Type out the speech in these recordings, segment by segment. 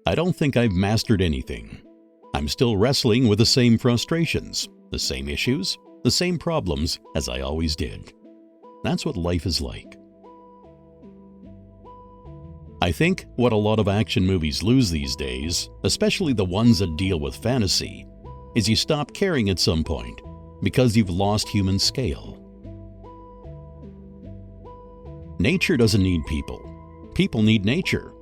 I don't think I've mastered anything. I'm still wrestling with the same frustrations, the same issues, the same problems as I always did. That's what life is like. I think what a lot of action movies lose these days, especially the ones that deal with fantasy, is you stop caring at some point because you've lost human scale. Nature doesn't need people. People need nature.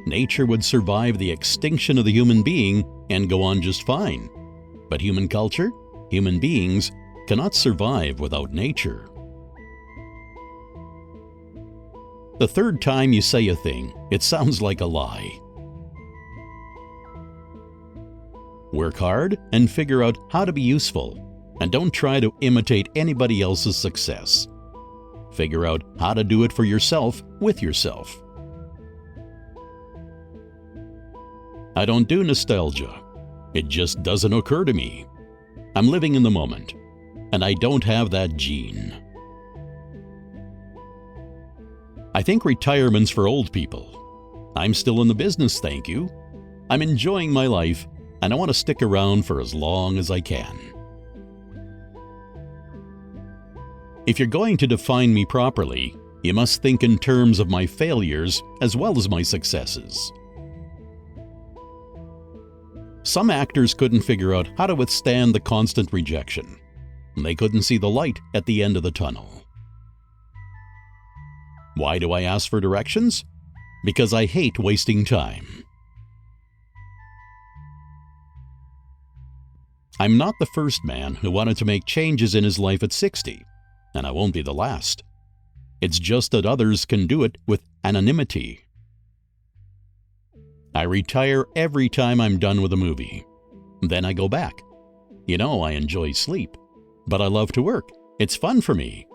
Nature would survive the extinction of the human being and go on just fine. But human culture, human beings, cannot survive without nature. The third time you say a thing, it sounds like a lie. Work hard and figure out how to be useful, and don't try to imitate anybody else's success. Figure out how to do it for yourself with yourself. I don't do nostalgia. It just doesn't occur to me. I'm living in the moment, and I don't have that gene. I think retirement's for old people. I'm still in the business, thank you. I'm enjoying my life, and I want to stick around for as long as I can. If you're going to define me properly, you must think in terms of my failures as well as my successes. Some actors couldn't figure out how to withstand the constant rejection. They couldn't see the light at the end of the tunnel. Why do I ask for directions? Because I hate wasting time. I'm not the first man who wanted to make changes in his life at 60, and I won't be the last. It's just that others can do it with anonymity. I retire every time I'm done with a movie. Then I go back. I enjoy sleep, but I love to work. It's fun for me.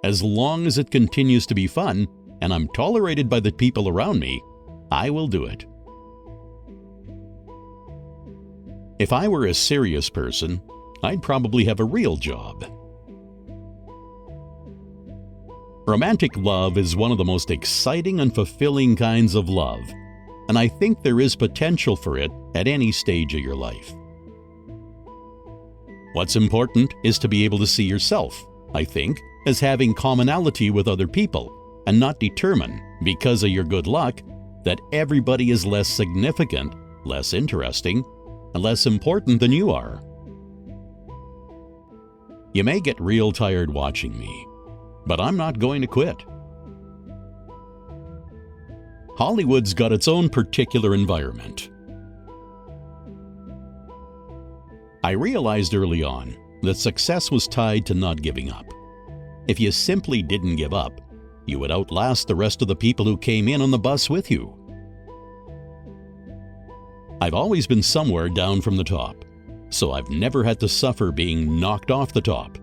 As long as it continues to be fun, and I'm tolerated by the people around me, I will do it. If I were a serious person, I'd probably have a real job. Romantic love is one of the most exciting and fulfilling kinds of love, and I think there is potential for it at any stage of your life. What's important is to be able to see yourself, I think, as having commonality with other people, and not determine, because of your good luck, that everybody is less significant, less interesting, and less important than you are. You may get real tired watching me, but I'm not going to quit. Hollywood's got its own particular environment. I realized early on that success was tied to not giving up. If you simply didn't give up, you would outlast the rest of the people who came in on the bus with you. I've always been somewhere down from the top, so I've never had to suffer being knocked off the top.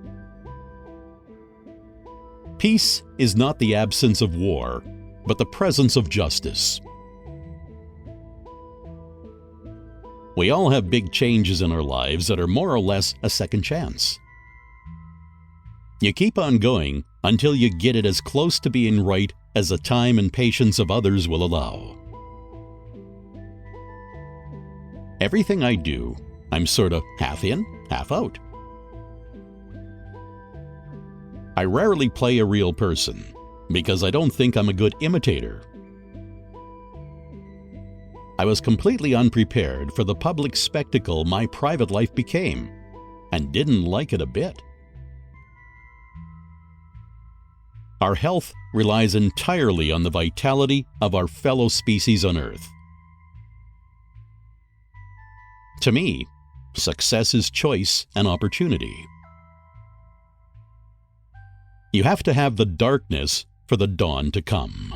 Peace is not the absence of war, but the presence of justice. We all have big changes in our lives that are more or less a second chance. You keep on going until you get it as close to being right as the time and patience of others will allow. Everything I do, I'm sort of half in, half out. I rarely play a real person because I don't think I'm a good imitator. I was completely unprepared for the public spectacle my private life became, and didn't like it a bit. Our health relies entirely on the vitality of our fellow species on Earth. To me, success is choice and opportunity. You have to have the darkness for the dawn to come.